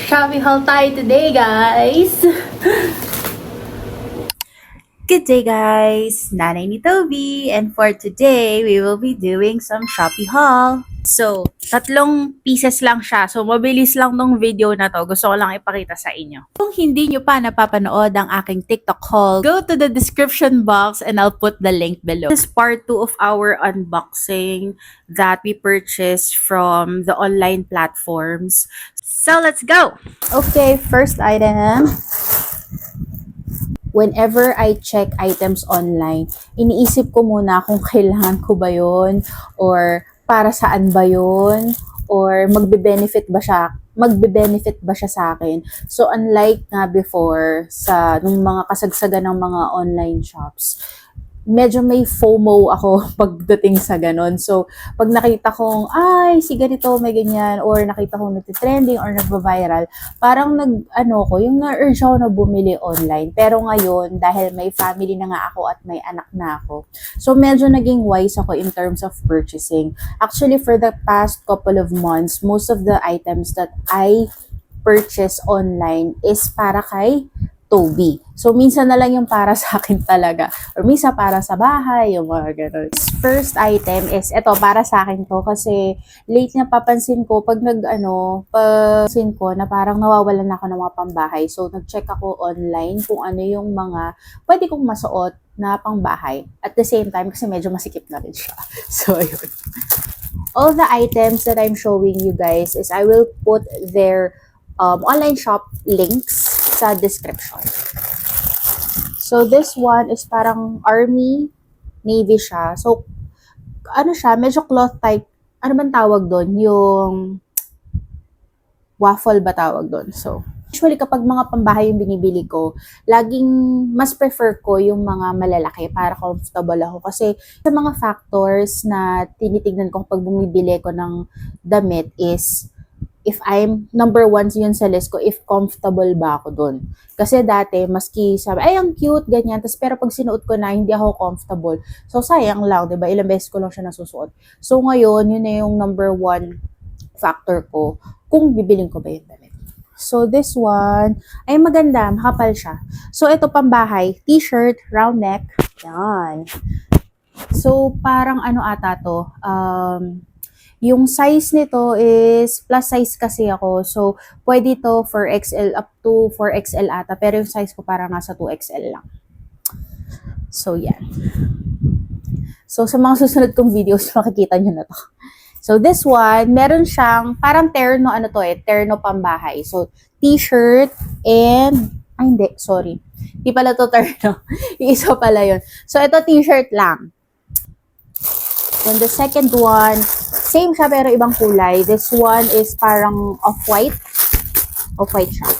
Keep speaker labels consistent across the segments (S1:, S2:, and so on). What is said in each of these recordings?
S1: Shopee haul tayo today, guys!
S2: Good day guys! Nanay ni Toby, and for today, we will be doing some Shopee haul. So, 3 pieces lang siya. So, mabilis lang tong video na to. Gusto ko lang ipakita sa inyo. Kung hindi nyo pa napapanood ang aking TikTok haul, go to the description box and I'll put the link below. This is part 2 of our unboxing that we purchased from the online platforms. So, let's go!
S1: Okay, first item. Whenever I check items online, iniisip ko muna kung kailangan ko ba yun, or para saan ba yun, or magbe-benefit ba siya sa akin. So unlike nga before sa nung mga kasagsagan ng mga online shops, medyo may FOMO ako pagdating sa ganon. So, pag nakita kong, ay, si ganito, may ganyan, or nakita kong nagtitrending or nagva-viral, parang yung na-urge ako na bumili online. Pero ngayon, dahil may family na nga ako at may anak na ako, so medyo naging wise ako in terms of purchasing. Actually, for the past couple of months, most of the items that I purchase online is para kay Toby. So, minsan na lang yung para sa akin talaga. Or minsan para sa bahay, yung mga ganun. First item is, ito, para sa akin to. Kasi, late na papansin ko, papansin ko na parang nawawalan ako ng mga pambahay. So, nag-check ako online kung ano yung mga pwede kong masuot na pangbahay. At the same time, kasi medyo masikip na rin siya. So, ayun. All the items that I'm showing you guys is I will put their online shop links sa description. So, this one is parang army, navy siya. So, ano siya, medyo cloth type. Ano bang tawag doon? Yung waffle ba tawag doon? So, usually kapag mga pambahay yung binibili ko, laging mas prefer ko yung mga malalaki para comfortable ako. Kasi sa mga factors na tinitignan ko pag bumibili ko ng damit is, if I'm number 1 yun sa list ko, if comfortable ba ako dun. Kasi dati, maski sabi, ay, ang cute, ganyan. Tapos, pero pag sinuot ko na, hindi ako comfortable. So, sayang lang, diba? Ilang beses ko lang siya nasusuot. So, ngayon, yun na yung number 1 factor ko kung bibiling ko ba yung damit. So, this one, ay maganda, makapal siya. So, ito pambahay, t-shirt, round neck, yan. So, parang ano ata to, yung size nito is plus size kasi ako. So, pwede to for XL up to 4XL ata. Pero yung size ko parang nasa 2XL lang. So, yan. So, sa mga susunod kong videos, makikita nyo na to. So, this one, meron siyang parang terno, terno pambahay. So, t-shirt and, hindi, sorry. Di pala to terno. Yung isa pala yun. So, ito t-shirt lang. Then the second one, same siya pero ibang kulay. This one is parang off-white. Off-white siya.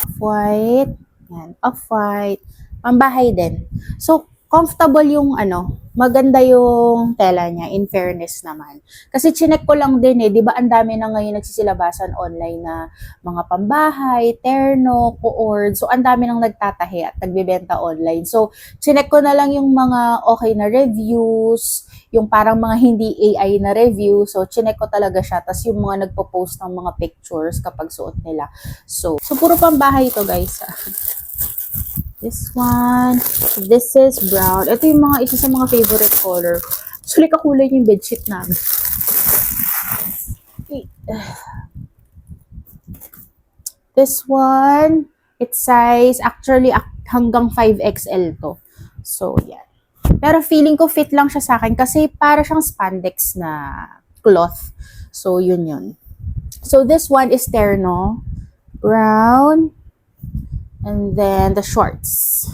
S1: Off-white. Yan, off-white. Pambahay din. So, comfortable yung maganda yung tela niya, in fairness naman. Kasi chinek ko lang din di ba ang dami na ngayon nagsisilabasan online na mga pambahay, terno, coord. So, ang dami nang nagtatahi at nagbebenta online. So, chinek ko na lang yung mga okay na reviews, yung parang mga hindi AI na review. So, chinek ko talaga siya. Tapos yung mga nagpo-post ng mga pictures kapag suot nila. So puro pambahay ito, guys. This one. This is brown. Ito yung isa sa mga favorite color. Actually, kakulay yung bedsheet namin. This one, it's size, actually, hanggang 5XL to. So, yan. Pero feeling ko fit lang siya sa akin kasi para siyang spandex na cloth. So, yun. So, this one is terno. Brown. And then, the shorts.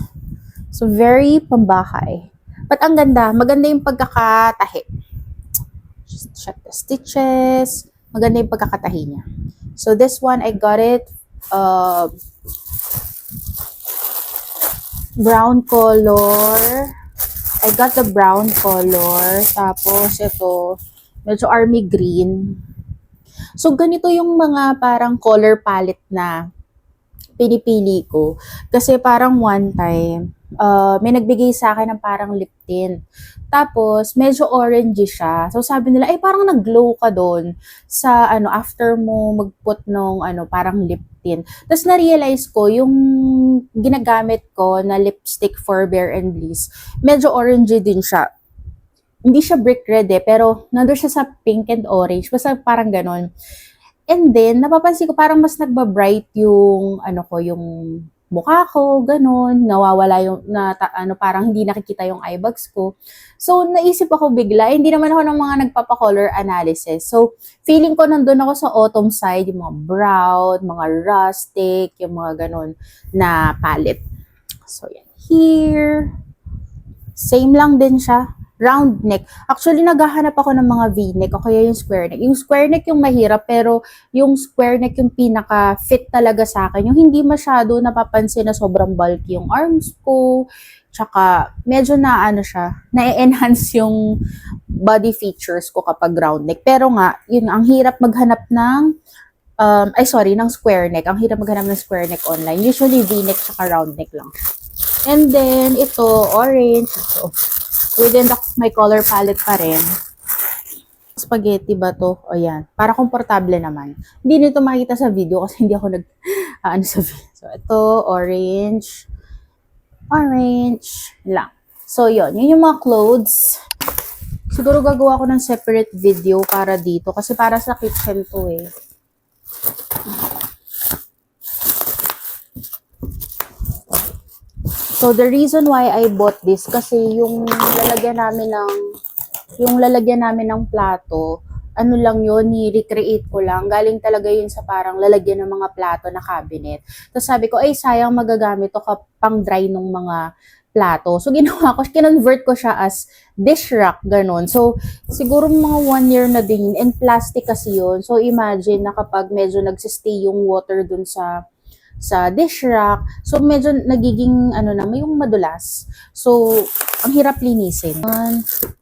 S1: So, very pambahay. But ang ganda. Maganda yung pagkakatahi. Just check the stitches. Maganda yung pagkakatahi niya. So, this one, I got it brown color. I got the brown color. Tapos, ito, medyo army green. So, ganito yung mga parang color palette na pinipili ko. Kasi parang one time, may nagbigay sa akin ng parang lip tint. Tapos, medyo orangey siya. So, sabi nila, ay, parang nag-glow ka doon sa, after mo mag-put nung, parang lip tint. Tapos, na-realize ko, yung ginagamit ko na lipstick for Bare and Bliss, medyo orangey din siya. Hindi siya brick red pero nandun siya sa pink and orange. Basta parang ganon. And then, napapansin ko parang mas nagba-bright yung, yung mukha ko, ganon. Nawawala yung, parang hindi nakikita yung eye bags ko. So, naisip ako bigla, hindi naman ako ng mga nagpapa-color analysis. So, feeling ko nandun ako sa autumn side, yung mga brown, mga rustic, yung mga ganon na palette. So, yan. Here. Same lang din siya. Round neck. Actually, naghahanap ako ng mga V-neck o kaya yung square neck. Yung square neck yung mahirap, pero yung square neck yung pinaka-fit talaga sa akin. Yung hindi masyado napapansin na sobrang bulky yung arms ko. Tsaka, medyo na-enhance yung body features ko kapag round neck. Pero nga, yun, ang hirap maghanap ng ng square neck. Ang hirap maghanap ng square neck online. Usually, V-neck tsaka round neck lang. And then, ito, orange. So, within my color palette pa rin. Spaghetti ba to? O yan. Para komportable naman. Hindi nito makita sa video kasi hindi ako sa video. So, ito, orange. Orange lang. So, yun. Yun yung mga clothes. Siguro gagawa ko ng separate video para dito. Kasi para sa kitchen to eh. So, the reason why I bought this, kasi yung lalagyan namin ng plato, lang yun, ni-recreate ko lang. Galing talaga yun sa parang lalagyan ng mga plato na cabinet. Tapos sabi ko, ay sayang magagamit to pang dry ng mga plato. So, ginawa ko, kinonvert ko siya as dish rack, ganun. So, siguro mga 1 year na din. And plastic kasi yun. So, imagine na kapag medyo nagsistay yung water dun sa dish rack. So, medyo nagiging, may yung madulas. So, ang hirap linisin.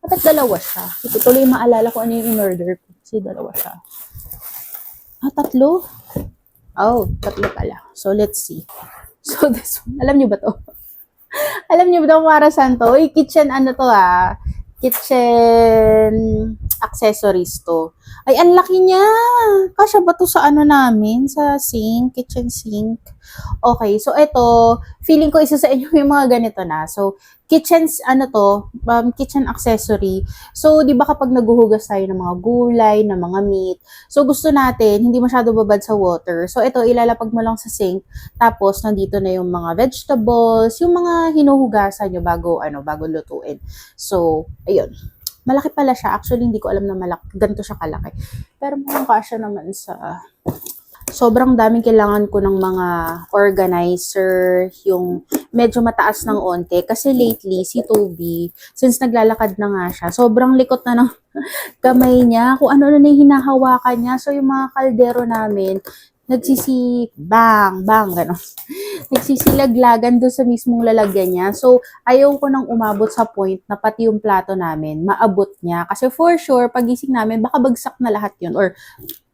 S1: Dapat dalawa siya. Hindi ko tuloy maalala ko ano yung in-order ko. Kasi dalawa siya. Tatlo? Oh, tatlo pala. So, let's see. So, this one. Alam niyo ba to? Alam niyo ba to para saan to? Uy, kitchen kitchen accessories to. Ay, ang laki niya. Kasya ba to sa namin? Sa sink? Kitchen sink? Okay, so ito, feeling ko isa sa inyo yung mga ganito na. So, kitchen accessory. So, di ba kapag naguhugas tayo ng mga gulay, ng mga meat, so gusto natin, hindi masyado babad sa water. So, ito, ilalapag mo lang sa sink, tapos nandito na yung mga vegetables, yung mga hinuhugasan nyo bago lutuin. So, ayun. Malaki pala siya. Actually, hindi ko alam na ganito siya kalaki. Pero mukhang kasya naman sa... Sobrang daming kailangan ko ng mga organizer, yung medyo mataas ng onte. Kasi lately, si Toby, since naglalakad na nga siya, sobrang likot na ng kamay niya. Kung ano na yung hinahawakan niya. So, yung mga kaldero namin, bang, gano'n. Nagsisilaglagan doon sa mismong lalagyan niya. So, ayaw ko nang umabot sa point na pati yung plato namin, maabot niya. Kasi for sure, pagising namin, baka bagsak na lahat yun. Or,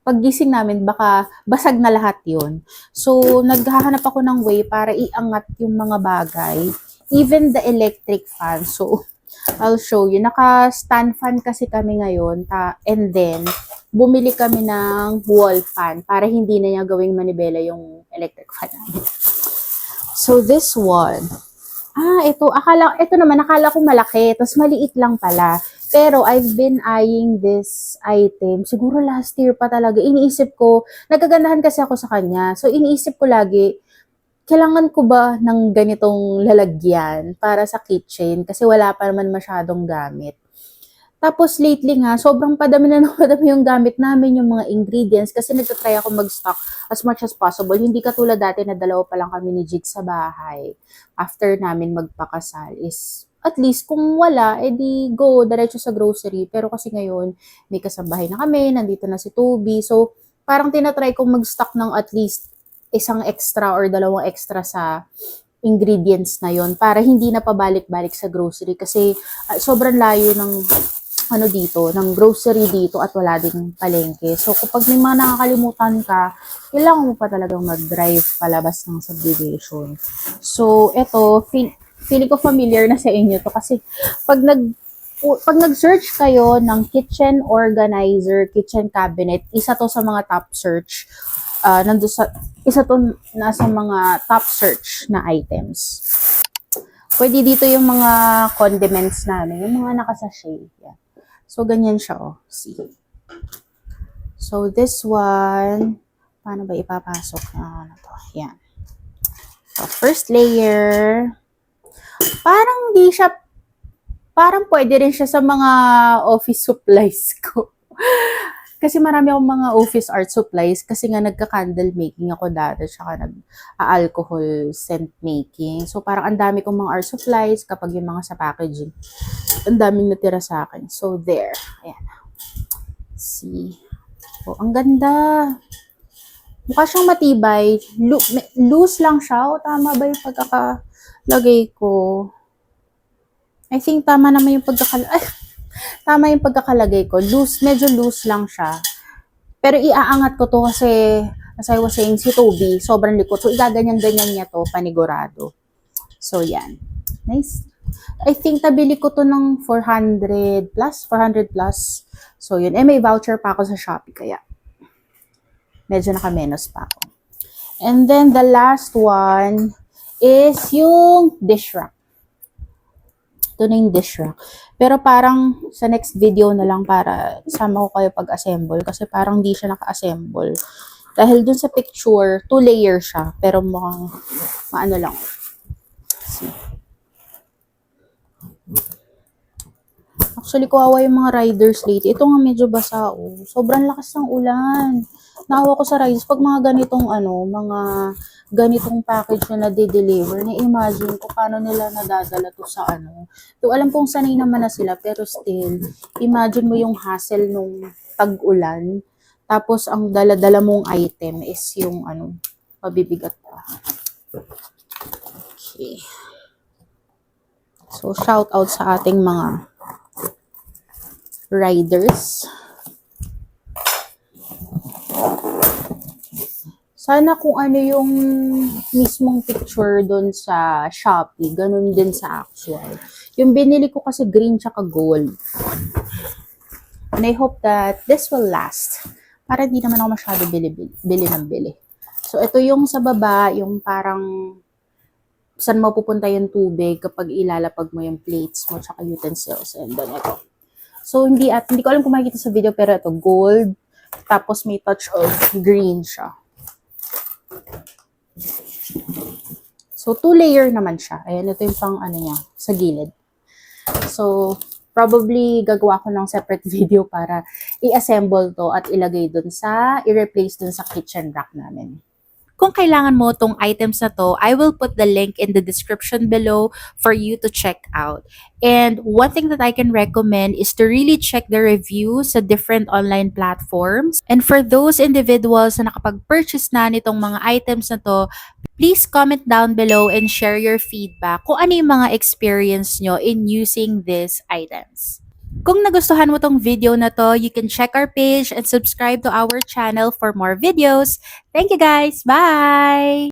S1: paggising namin, baka basag na lahat yun. So, naghahanap ako ng way para iangat yung mga bagay. Even the electric fan. So, I'll show you. Naka-stand fan kasi kami ngayon. And then, bumili kami ng wall fan para hindi na niya gawing manibela yung electric fan namin. So, this one. Ito naman, akala ko malaki. Tapos maliit lang pala. Pero I've been eyeing this item. Siguro last year pa talaga. Iniisip ko, nagagandahan kasi ako sa kanya. So, iniisip ko lagi, kailangan ko ba ng ganitong lalagyan para sa kitchen? Kasi wala pa naman masyadong gamit. Tapos lately nga, sobrang padami yung gamit namin, yung mga ingredients. Kasi nagtatry ako mag-stock as much as possible. Hindi katulad dati na 2 pa lang kami ni Jig sa bahay. After namin magpakasal is... At least, kung wala, edi go, diretso sa grocery. Pero kasi ngayon, may kasambahay na kami, nandito na si Toby. So, parang tinatry kong mag-stock ng at least isang extra or 2 extra sa ingredients na yon para hindi na pabalik-balik sa grocery. Kasi sobrang layo ng ng grocery dito at wala ding palengke. So, kapag may mga nakakalimutan ka, kailangan mo pa talagang mag-drive palabas ng subdivision. So, eto, feeling ko familiar na sa inyo to kasi pag nag-search kayo ng kitchen organizer, kitchen cabinet, isa to sa mga top search. Isa to nasa mga top search na items. Pwede dito yung mga condiments namin, yung mga nakasachet. Yan. So, ganyan siya, oh. See. So, this one, paano ba ipapasok na ano to? Yan. So, first layer, parang pwede rin siya sa mga office supplies ko. Kasi marami akong mga office art supplies kasi nga nagka-candle making ako dati tsaka nag-alcohol scent making. So, parang ang dami kong mga art supplies kapag yung mga sa packaging. Ang daming natira sa akin. So, there. Ayan. See. Oh, ang ganda. Mukha siyang matibay. Loose lang siya. O, tama ba yung pagkakalagay ko? I think tama naman yung tama yung pagkakalagay ko. Medyo loose lang siya. Pero iaangat ko to kasi, as I was saying, si Toby, sobrang likot. So, igaganyan-ganyan niya to, panigurado. So, yan. Nice. I think nabili ko to ng 400 plus. So, yun. May voucher pa ako sa Shopee, kaya medyo nakamenos pa ako. And then, the last one is yung dish rack. Ito na yung dish rack. Pero parang sa next video na lang para sama ko kayo pag-assemble kasi parang di siya naka-assemble. Dahil dun sa picture, 2 layer siya. Pero mukhang maano lang. See. Actually, kawawa yung mga riders late. Ito nga medyo basa, oh. Sobrang lakas ng ulan. Naawa ko sa riders. Pag mga ganitong package na na-deliver, na-imagine ko paano nila nadadala to sa ano. So, alam kong sanay naman na sila, pero still, imagine mo yung hassle nung tag-ulan. Tapos, ang dala-dala mong item is yung pabibigat pa. Okay. So, shout out sa ating mga riders. Sana kung ano yung mismong picture doon sa Shopee, ganun din sa actual. Yung binili ko kasi green tsaka gold. And I hope that this will last. Para di naman ako masyado bili ng bili. So, ito yung sa baba, yung parang saan mapupunta yung tubig kapag ilalapag mo yung plates mo tsaka utensils. And then ito. So, hindi ko alam kung makikita sa video, pero ito, gold. Tapos may touch of green siya. So, 2 layer naman siya. Ayan, ito yung pang niya, sa gilid. So, probably gagawa ko ng separate video para i-assemble to at ilagay dun i-replace dun sa kitchen rack namin.
S2: Kung kailangan mo tong items na to, I will put the link in the description below for you to check out. And one thing that I can recommend is to really check the reviews sa different online platforms. And for those individuals na nakapag-purchase na nitong mga items na to, please comment down below and share your feedback kung ano yung mga experience nyo in using these items. Kung nagustuhan mo tong video na to, you can check our page and subscribe to our channel for more videos. Thank you guys! Bye!